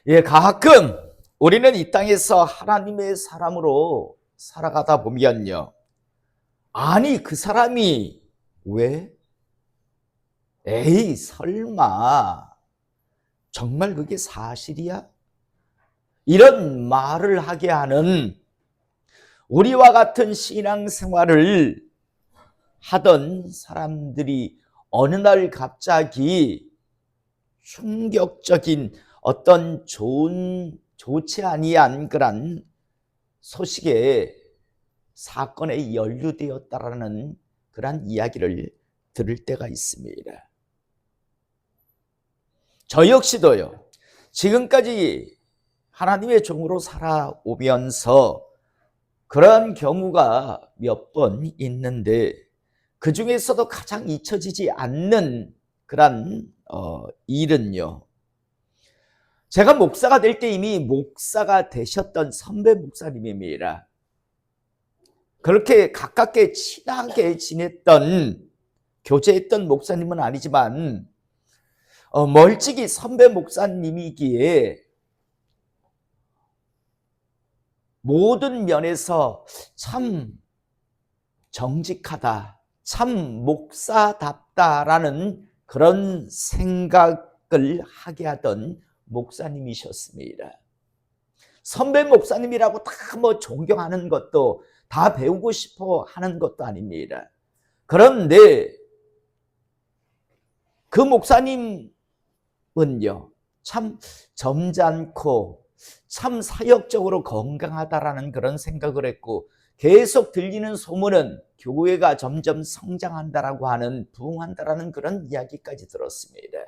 예, 가끔 우리는 이 땅에서 하나님의 사람으로 살아가다 보면요. 아니, 그 사람이 왜? 에이, 설마. 정말 그게 사실이야? 이런 말을 하게 하는 우리와 같은 신앙생활을 하던 사람들이 어느 날 갑자기 충격적인 어떤 좋지 아니한 그런 소식에 사건에 연루되었다라는 그런 이야기를 들을 때가 있습니다. 저 역시도요. 지금까지 하나님의 종으로 살아오면서 그런 경우가 몇 번 있는데 그 중에서도 가장 잊혀지지 않는 그런 일은요. 제가 목사가 될 때 이미 목사가 되셨던 선배 목사님입니다. 그렇게 가깝게 친하게 지냈던 교제했던 목사님은 아니지만 멀찍이 선배 목사님이기에 모든 면에서 참 정직하다, 참 목사답다라는 그런 생각을 하게 하던 목사님이셨습니다. 선배 목사님이라고 다 뭐 존경하는 것도 다 배우고 싶어 하는 것도 아닙니다. 그런데 그 목사님은요, 참 점잖고 참 사역적으로 건강하다라는 그런 생각을 했고 계속 들리는 소문은 교회가 점점 성장한다라고 하는 부흥한다라는 그런 이야기까지 들었습니다.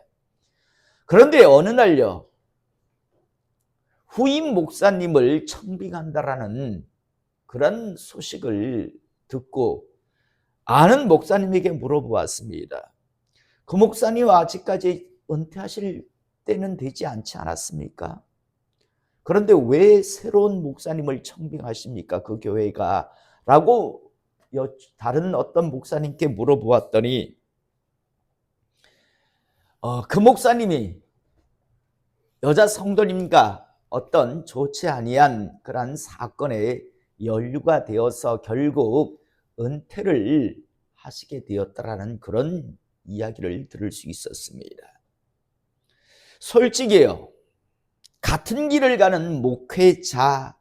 그런데 어느 날요, 후임 목사님을 청빙한다라는 그런 소식을 듣고 아는 목사님에게 물어보았습니다. 그 목사님 아직까지 은퇴하실 때는 되지 않지 않았습니까? 그런데 왜 새로운 목사님을 청빙하십니까? 그 교회가 라고 다른 어떤 목사님께 물어보았더니 그 목사님이 여자 성도님과 어떤 좋지 아니한 그런 사건에 연루가 되어서 결국 은퇴를 하시게 되었다라는 그런 이야기를 들을 수 있었습니다. 솔직히요, 같은 길을 가는 목회자들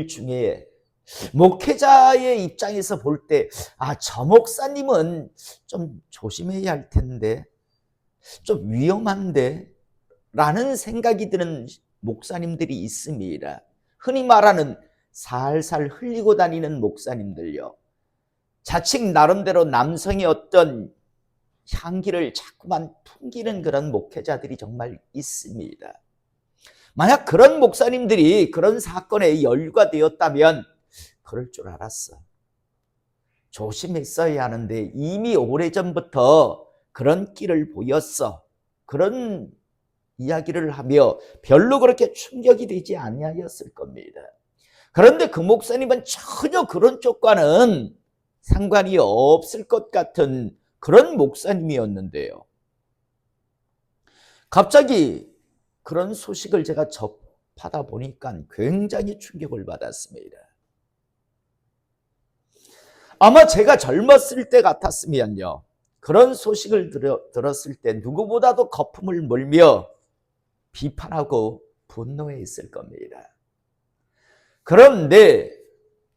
중에 목회자의 입장에서 볼 때 저 목사님은 좀 조심해야 할 텐데, 좀 위험한데 라는 생각이 드는 목사님들이 있습니다. 흔히 말하는 살살 흘리고 다니는 목사님들요. 자칭 나름대로 남성의 어떤 향기를 자꾸만 풍기는 그런 목회자들이 정말 있습니다. 만약 그런 목사님들이 그런 사건에 연루가 되었다면 그럴 줄 알았어. 조심했어야 하는데 이미 오래전부터 그런 길을 보였어. 그런 이야기를 하며 별로 그렇게 충격이 되지 아니하였을 겁니다. 그런데 그 목사님은 전혀 그런 쪽과는 상관이 없을 것 같은 그런 목사님이었는데요. 갑자기 그런 소식을 제가 접하다 보니까 굉장히 충격을 받았습니다. 아마 제가 젊었을 때 같았으면요, 그런 소식을 들었을 때 누구보다도 거품을 물며 비판하고 분노했을 겁니다. 그런데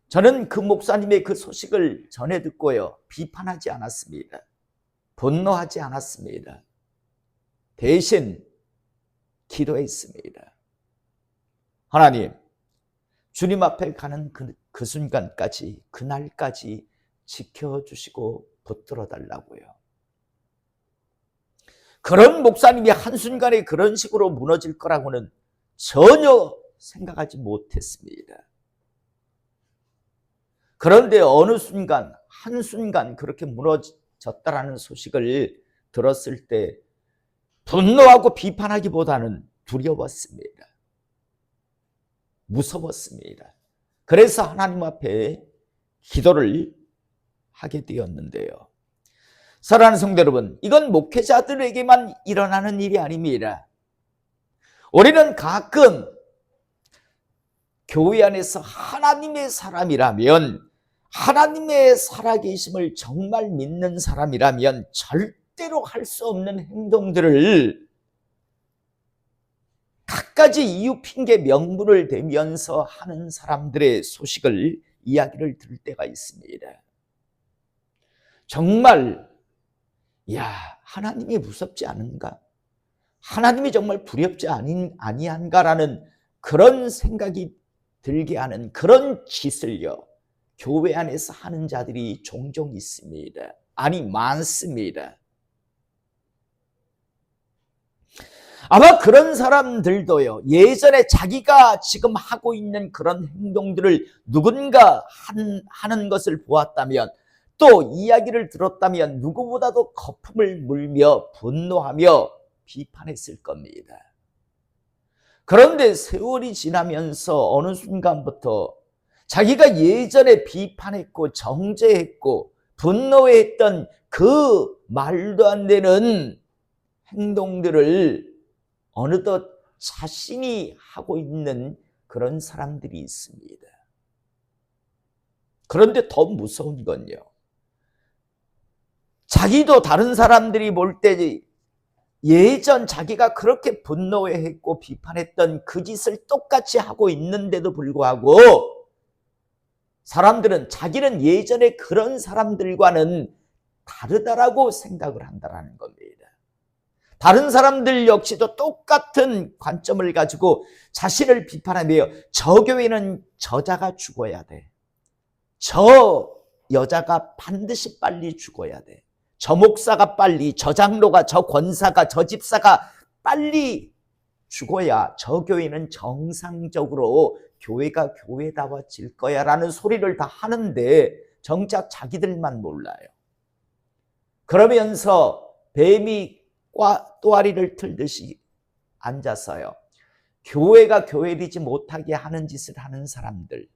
저는 그 목사님의 그 소식을 전해 듣고요, 비판하지 않았습니다. 분노하지 않았습니다. 대신 기도했습니다. 하나님, 주님 앞에 가는 그 순간까지, 그날까지 지켜주시고 붙들어 달라고요. 그런 목사님이 한순간에 그런 식으로 무너질 거라고는 전혀 생각하지 못했습니다. 그런데 어느 순간, 한순간 그렇게 무너졌다라는 소식을 들었을 때 분노하고 비판하기보다는 두려웠습니다. 무서웠습니다. 그래서 하나님 앞에 기도를 하게 되었는데요. 사랑하는 성도 여러분, 이건 목회자들에게만 일어나는 일이 아닙니다. 우리는 가끔 교회 안에서 하나님의 사람이라면, 하나님의 살아계심을 정말 믿는 사람이라면 절대로 할 수 없는 행동들을 갖가지 이유, 핑계, 명분을 대면서 하는 사람들의 소식을, 이야기를 들을 때가 있습니다. 정말 하나님이 무섭지 않은가? 하나님이 정말 두렵지 아니한가라는 그런 생각이 들게 하는 그런 짓을요, 교회 안에서 하는 자들이 종종 있습니다. 아니, 많습니다. 아마 그런 사람들도요, 예전에 자기가 지금 하고 있는 그런 행동들을 누군가 하는 것을 보았다면, 또 이야기를 들었다면 누구보다도 거품을 물며 분노하며 비판했을 겁니다. 그런데 세월이 지나면서 어느 순간부터 자기가 예전에 비판했고 정죄했고 분노했던 그 말도 안 되는 행동들을 어느덧 자신이 하고 있는 그런 사람들이 있습니다. 그런데 더 무서운 건요, 자기도 다른 사람들이 볼 때 예전 자기가 그렇게 분노했고 비판했던 그 짓을 똑같이 하고 있는데도 불구하고 사람들은 자기는 예전에 그런 사람들과는 다르다라고 생각을 한다는 겁니다. 다른 사람들 역시도 똑같은 관점을 가지고 자신을 비판하며, 저 교회는 저자가 죽어야 돼, 저 여자가 반드시 빨리 죽어야 돼, 저 목사가 빨리, 저 장로가, 저 권사가, 저 집사가 빨리 죽어야 저 교회는 정상적으로 교회가 교회다워질 거야 라는 소리를 다 하는데 정작 자기들만 몰라요. 그러면서 뱀이 또아리를 틀듯이 앉아서요, 교회가 교회되지 못하게 하는 짓을 하는 사람들,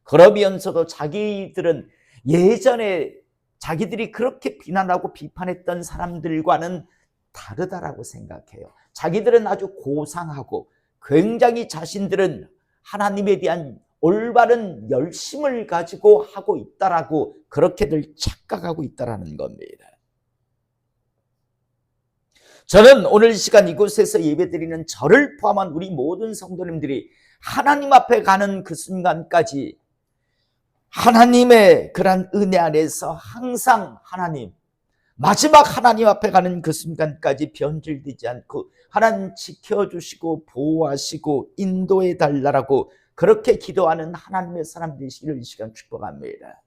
그러면서도 자기들은 예전에 자기들이 그렇게 비난하고 비판했던 사람들과는 다르다라고 생각해요. 자기들은 아주 고상하고 굉장히 자신들은 하나님에 대한 올바른 열심을 가지고 하고 있다라고 그렇게들 착각하고 있다라는 겁니다. 저는 오늘 시간 이곳에서 예배드리는 저를 포함한 우리 모든 성도님들이 하나님 앞에 가는 그 순간까지 하나님의 그런 은혜 안에서 항상 마지막 하나님 앞에 가는 그 순간까지 변질되지 않고 하나님 지켜주시고 보호하시고 인도해 달라고 그렇게 기도하는 하나님의 사람 되시기를 이 시간 축복합니다.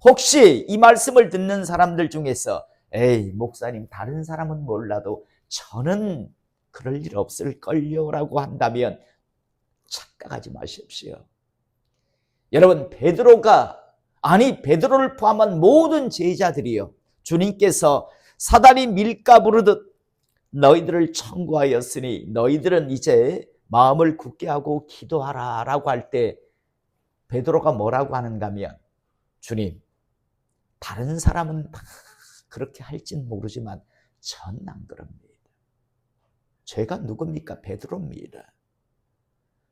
혹시 이 말씀을 듣는 사람들 중에서 에이, 목사님, 다른 사람은 몰라도 저는 그럴 일 없을걸요 라고 한다면 착각하지 마십시오. 여러분, 베드로를 포함한 모든 제자들이요, 주님께서 사단이 밀가 부르듯 너희들을 청구하였으니 너희들은 이제 마음을 굳게 하고 기도하라 라고 할 때 베드로가 뭐라고 하는가 하면, 주님, 다른 사람은 다 그렇게 할진 모르지만 전 안 그럽니다. 제가 누굽니까? 베드로입니다.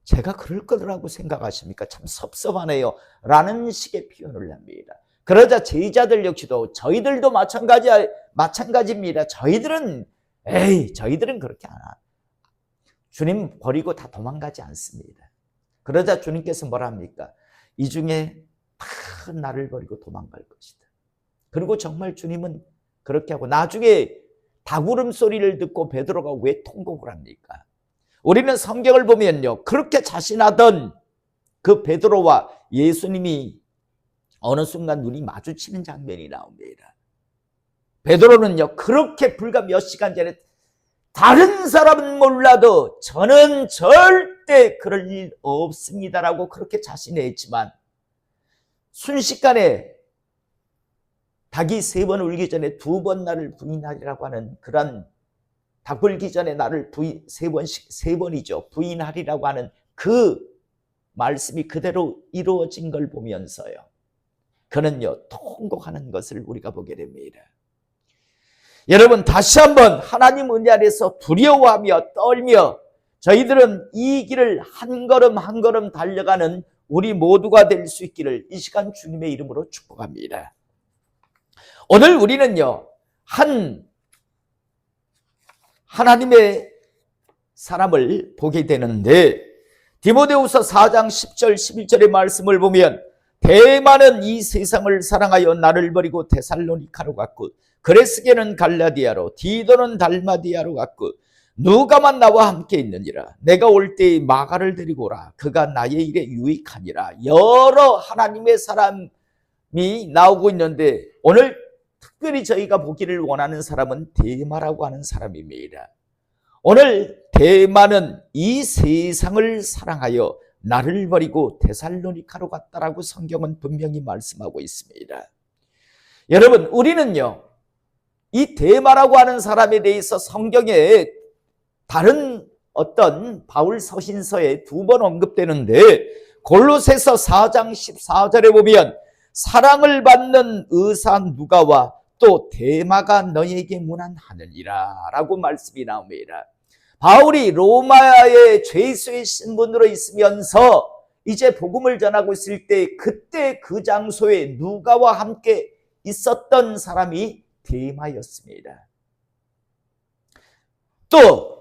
제가 그럴 거라고 생각하십니까? 참 섭섭하네요 라는 식의 표현을 합니다. 그러자 제자들 역시도 저희들도 마찬가지입니다. 저희들은 그렇게 안 해요. 주님 버리고 다 도망가지 않습니다. 그러자 주님께서 뭐라 합니까? 이 중에 다 나를 버리고 도망갈 것이다. 그리고 정말 주님은 그렇게 하고 나중에 닭울음 소리를 듣고 베드로가 왜 통곡을 합니까? 우리는 성경을 보면요, 그렇게 자신하던 그 베드로와 예수님이 어느 순간 눈이 마주치는 장면이 나옵니다. 베드로는요, 그렇게 불과 몇 시간 전에 다른 사람은 몰라도 저는 절대 그럴 일 없습니다라고 그렇게 자신했지만 순식간에 닭이 3번 울기 전에 2번 나를 부인하리라고 하는 그런 닭 울기 전에 나를 3번이죠. 부인하리라고 하는 그 말씀이 그대로 이루어진 걸 보면서요, 그는요 통곡하는 것을 우리가 보게 됩니다. 여러분, 다시 한번 하나님 은혜 안에서 두려워하며 떨며 저희들은 이 길을 한 걸음 한 걸음 달려가는 우리 모두가 될 수 있기를 이 시간 주님의 이름으로 축복합니다. 오늘 우리는요, 하나님의 사람을 보게 되는데, 디모데후서 4장 10절 11절의 말씀을 보면 대마는 이 세상을 사랑하여 나를 버리고 데살로니카로 갔고, 그레스게는 갈라디아로, 디도는 달마디아로 갔고, 누가만 나와 함께 있느니라. 내가 올 때에 마가를 데리고 오라. 그가 나의 일에 유익하니라. 여러 하나님의 사람이 나오고 있는데, 오늘 특별히 저희가 보기를 원하는 사람은 데마라고 하는 사람입니다. 오늘 데마는 이 세상을 사랑하여 나를 버리고 데살로니카로 갔다라고 성경은 분명히 말씀하고 있습니다. 여러분, 우리는요, 이 데마라고 하는 사람에 대해서 성경에 다른 어떤 바울 서신서에 2번 언급되는데, 골로새서 4장 14절에 보면 사랑을 받는 의사 누가와 또 데마가 너에게 문안하느니라 라고 말씀이 나옵니다. 바울이 로마의 죄수의 신분으로 있으면서 이제 복음을 전하고 있을 때, 그때 그 장소에 누가와 함께 있었던 사람이 데마였습니다. 또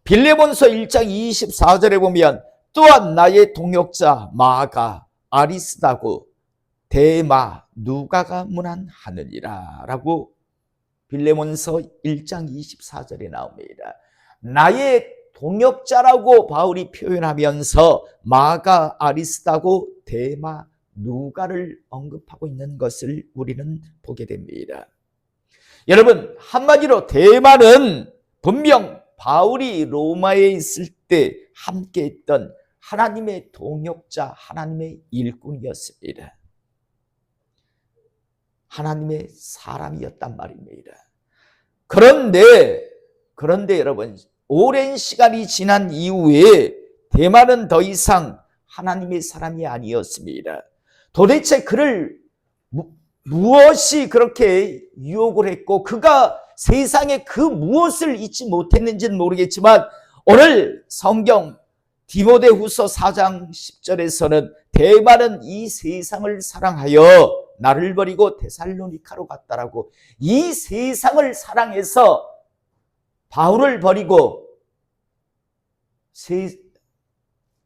빌레몬서 1장 24절에 보면 또한 나의 동역자 마가 아리스다고 데마 누가가 문안하느니라 라고 빌레몬서 1장 24절에 나옵니다. 나의 동역자라고 바울이 표현하면서 마가 아리스다고 데마 누가를 언급하고 있는 것을 우리는 보게 됩니다. 여러분, 한마디로 데마는 분명 바울이 로마에 있을 때 함께 했던 하나님의 동역자, 하나님의 일꾼이었습니다. 하나님의 사람이었단 말입니다. 그런데 여러분, 오랜 시간이 지난 이후에 데마는 더 이상 하나님의 사람이 아니었습니다. 도대체 그를 무엇이 그렇게 유혹을 했고 그가 세상에 그 무엇을 잊지 못했는지는 모르겠지만, 오늘 성경 디모데후서 4장 10절에서는 데마는 이 세상을 사랑하여 나를 버리고 데살로니카로 갔다라고, 이 세상을 사랑해서 바울을 버리고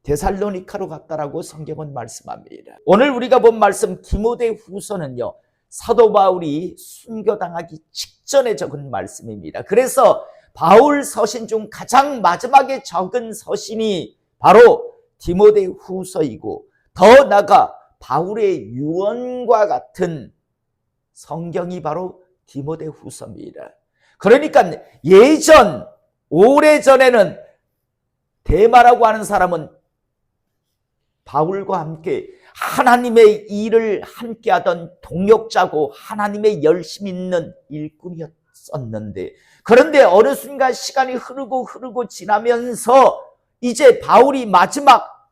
데살로니카로 갔다라고 성경은 말씀합니다. 오늘 우리가 본 말씀 디모데후서는요, 사도 바울이 순교당하기 직전에 적은 말씀입니다. 그래서 바울 서신 중 가장 마지막에 적은 서신이 바로 디모데후서이고, 더 나아가 바울의 유언과 같은 성경이 바로 디모데후서입니다. 그러니까 오래전에는 데마라고 하는 사람은 바울과 함께 하나님의 일을 함께하던 동역자고 하나님의 열심 있는 일꾼이었었는데, 그런데 어느 순간 시간이 흐르고 지나면서 이제 바울이 마지막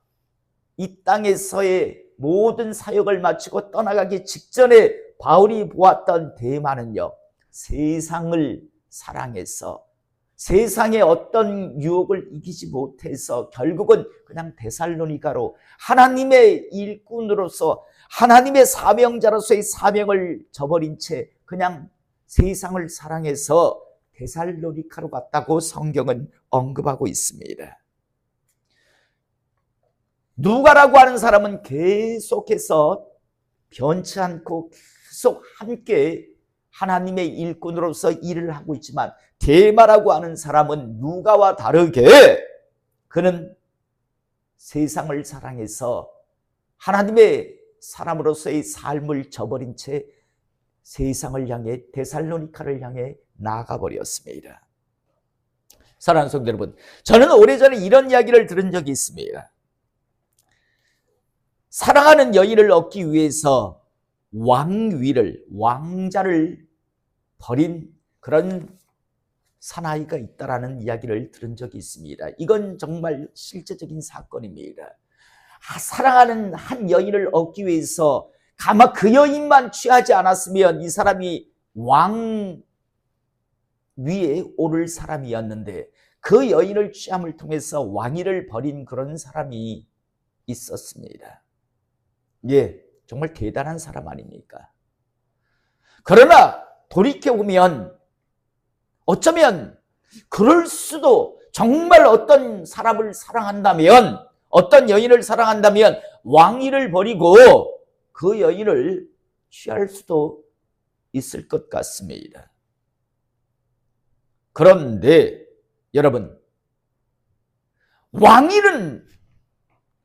이 땅에서의 모든 사역을 마치고 떠나가기 직전에 바울이 보았던 데마는요, 세상을 사랑해서 세상의 어떤 유혹을 이기지 못해서 결국은 그냥 데살로니가로 하나님의 일꾼으로서 하나님의 사명자로서의 사명을 저버린 채 그냥 세상을 사랑해서 데살로니가로 갔다고 성경은 언급하고 있습니다. 누가라고 하는 사람은 계속해서 변치 않고 계속 함께 하나님의 일꾼으로서 일을 하고 있지만, 데마라고 하는 사람은 누가와 다르게 그는 세상을 사랑해서 하나님의 사람으로서의 삶을 저버린 채 세상을 향해 데살로니카를 향해 나가버렸습니다. 사랑하는 성도 여러분, 저는 오래전에 이런 이야기를 들은 적이 있습니다. 사랑하는 여인을 얻기 위해서 왕자를 버린 그런 사나이가 있다라는 이야기를 들은 적이 있습니다. 이건 정말 실제적인 사건입니다. 사랑하는 한 여인을 얻기 위해서 아마 그 여인만 취하지 않았으면 이 사람이 왕 위에 오를 사람이었는데, 그 여인을 취함을 통해서 왕위를 버린 그런 사람이 있었습니다. 예, 정말 대단한 사람 아닙니까? 그러나 돌이켜보면 어쩌면 그럴 수도, 정말 어떤 사람을 사랑한다면, 어떤 여인을 사랑한다면 왕위를 버리고 그 여인을 취할 수도 있을 것 같습니다. 그런데 여러분, 왕위는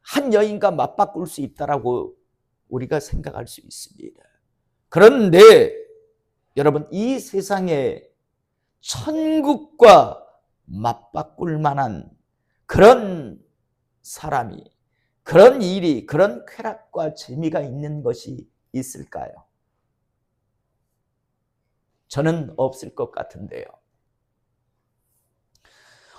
한 여인과 맞바꿀 수 있다라고 우리가 생각할 수 있습니다. 그런데 여러분, 이 세상에 천국과 맞바꿀 만한 그런 사람이, 그런 일이, 그런 쾌락과 재미가 있는 것이 있을까요? 저는 없을 것 같은데요.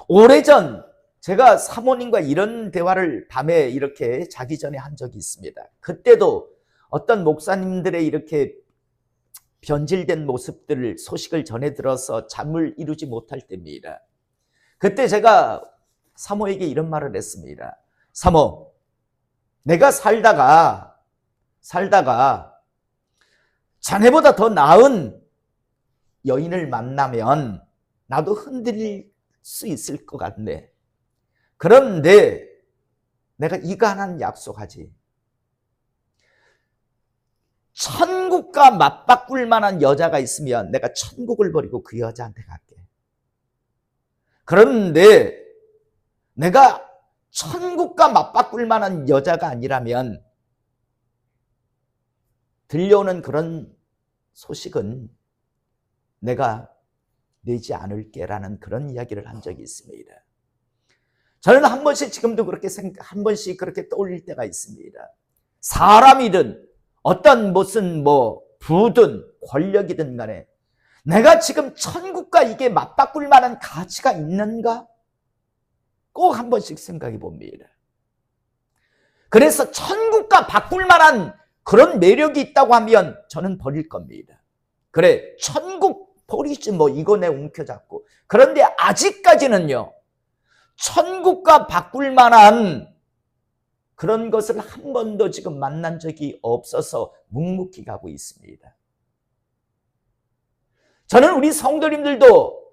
오래전 제가 사모님과 이런 대화를 밤에 이렇게 자기 전에 한 적이 있습니다. 그때도 어떤 목사님들의 이렇게 변질된 모습들을, 소식을 전해 들어서 잠을 이루지 못할 때입니다. 그때 제가 사모에게 이런 말을 했습니다. 사모, 내가 살다가 자네보다 더 나은 여인을 만나면 나도 흔들릴 수 있을 것 같네. 그런데 내가 이거 하나는 약속하지. 천국과 맞바꿀 만한 여자가 있으면 내가 천국을 버리고 그 여자한테 갈게. 그런데 내가 천국과 맞바꿀 만한 여자가 아니라면 들려오는 그런 소식은 내가 내지 않을게라는 그런 이야기를 한 적이 있습니다. 저는 한 번씩, 지금도 그렇게 한 번씩 그렇게 떠올릴 때가 있습니다. 사람이든 어떤 무슨 부든 권력이든 간에 내가 지금 천국과 이게 맞바꿀 만한 가치가 있는가? 꼭 한 번씩 생각해 봅니다. 그래서 천국과 바꿀 만한 그런 매력이 있다고 하면 저는 버릴 겁니다. 그래, 천국 버리지 이거 내 움켜잡고. 그런데 아직까지는요, 천국과 바꿀 만한 그런 것을 한 번도 지금 만난 적이 없어서 묵묵히 가고 있습니다. 저는 우리 성도님들도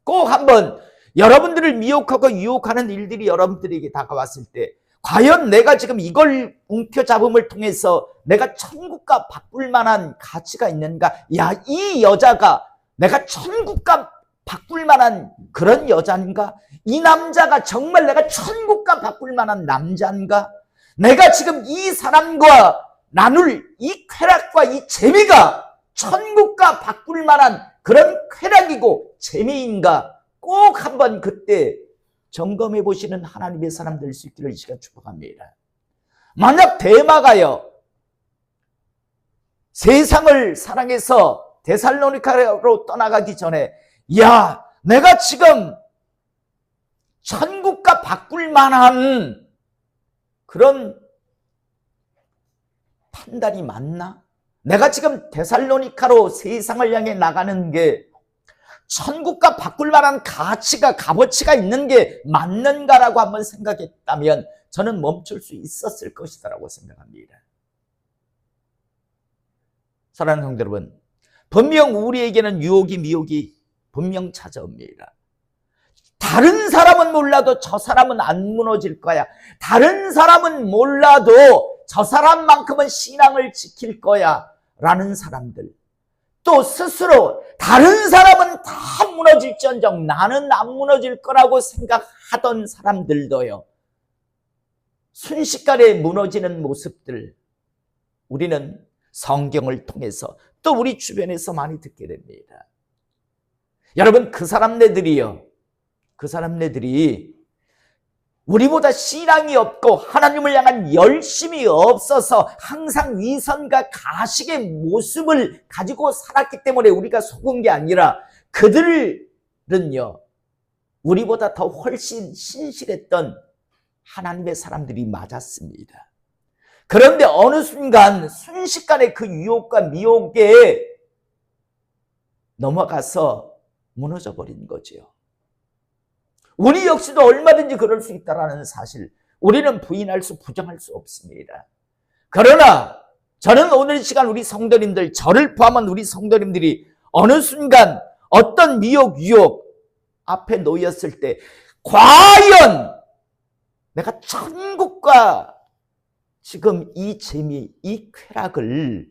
꼭 한번 여러분들을 미혹하고 유혹하는 일들이 여러분들에게 다가왔을 때 과연 내가 지금 이걸 움켜잡음을 통해서 내가 천국과 바꿀 만한 가치가 있는가? 야, 이 여자가 내가 천국과 바꿀 만한 그런 여자인가? 이 남자가 정말 내가 천국과 바꿀 만한 남자인가? 내가 지금 이 사람과 나눌 이 쾌락과 이 재미가 천국과 바꿀 만한 그런 쾌락이고 재미인가? 꼭 한번 그때 점검해 보시는 하나님의 사람 될 수 있기를 이 시간 축복합니다. 만약 데마가요, 세상을 사랑해서 데살로니가로 떠나가기 전에 야, 내가 지금 천국과 바꿀 만한 그런 판단이 맞나? 내가 지금 데살로니가로 세상을 향해 나가는 게 천국과 바꿀 만한 가치가, 값어치가 있는 게 맞는가라고 한번 생각했다면 저는 멈출 수 있었을 것이다라고 생각합니다. 사랑하는 성도 여러분, 분명 우리에게는 유혹이, 미혹이 분명 찾아옵니다. 다른 사람은 몰라도 저 사람은 안 무너질 거야. 다른 사람은 몰라도 저 사람만큼은 신앙을 지킬 거야 라는 사람들, 또 스스로 다른 사람은 다 무너질지언정 나는 안 무너질 거라고 생각하던 사람들도요, 순식간에 무너지는 모습들 우리는 성경을 통해서 또 우리 주변에서 많이 듣게 됩니다. 여러분, 그 사람네들이 우리보다 신앙이 없고 하나님을 향한 열심이 없어서 항상 위선과 가식의 모습을 가지고 살았기 때문에 우리가 속은 게 아니라 그들은요, 우리보다 더 훨씬 신실했던 하나님의 사람들이 맞았습니다. 그런데 어느 순간 순식간에 그 유혹과 미혹에 넘어가서 무너져 버린 거죠. 우리 역시도 얼마든지 그럴 수 있다는 사실 우리는 부인할 수 부정할 수 없습니다. 그러나 저는 오늘 이 시간 우리 성도님들, 저를 포함한 우리 성도님들이 어느 순간 어떤 미혹, 유혹 앞에 놓였을 때 과연 내가 천국과 지금 이 재미, 이 쾌락을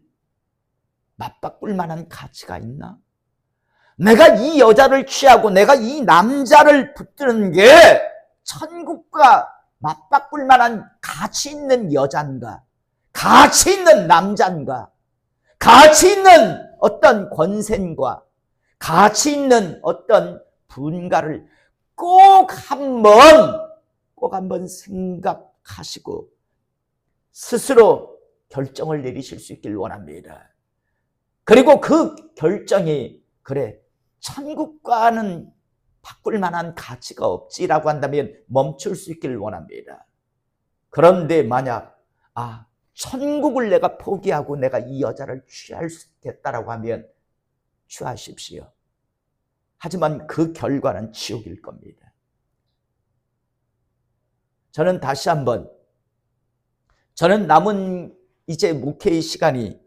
맞바꿀 만한 가치가 있나? 내가 이 여자를 취하고 내가 이 남자를 붙드는 게 천국과 맞바꿀 만한 가치 있는 여잔가? 가치 있는 남잔가? 가치 있는 어떤 권세과 가치 있는 어떤 분가를 꼭 한번 생각하시고 스스로 결정을 내리실 수 있길 원합니다. 그리고 그 결정이 그래 천국과는 바꿀 만한 가치가 없지라고 한다면 멈출 수 있길 원합니다. 그런데 만약 천국을 내가 포기하고 내가 이 여자를 취할 수 있겠다라고 하면 취하십시오. 하지만 그 결과는 지옥일 겁니다. 저는 다시 한번 저는 남은 이제 목회의 시간이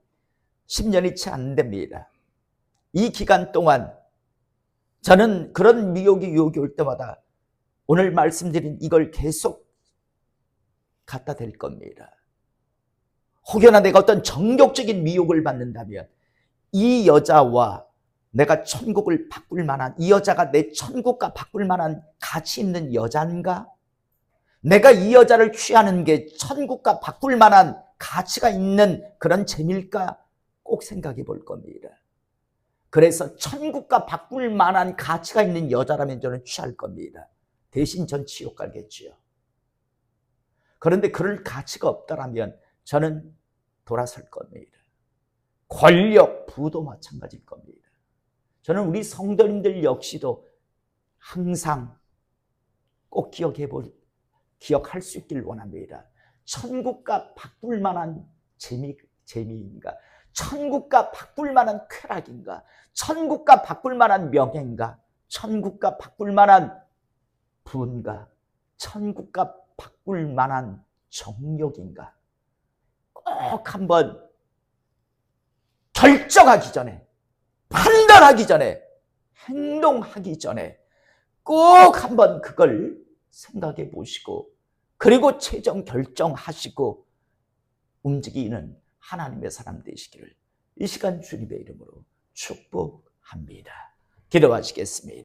10년이 채 안 됩니다. 이 기간 동안 저는 그런 미혹이 유혹이 올 때마다 오늘 말씀드린 이걸 계속 갖다 댈 겁니다. 혹여나 내가 어떤 정욕적인 미혹을 받는다면 이 여자와 내가 천국을 바꿀 만한, 이 여자가 내 천국과 바꿀 만한 가치 있는 여잔가? 내가 이 여자를 취하는 게 천국과 바꿀 만한 가치가 있는 그런 재미일까? 꼭 생각해 볼 겁니다. 그래서 천국과 바꿀 만한 가치가 있는 여자라면 저는 취할 겁니다. 대신 전 지옥 가겠지요. 그런데 그럴 가치가 없다라면 저는 돌아설 겁니다. 권력, 부도 마찬가지일 겁니다. 저는 우리 성도님들 역시도 항상 꼭 기억할 수 있길 원합니다. 천국과 바꿀 만한 재미인가? 천국과 바꿀 만한 쾌락인가? 천국과 바꿀 만한 명예인가? 천국과 바꿀 만한 부인가? 천국과 바꿀 만한 정욕인가? 꼭 한번 결정하기 전에, 판단하기 전에, 행동하기 전에 꼭 한번 그걸 생각해 보시고 그리고 최종 결정하시고 움직이는 하나님의 사람 되시기를 이 시간 주님의 이름으로 축복합니다. 기도하시겠습니다.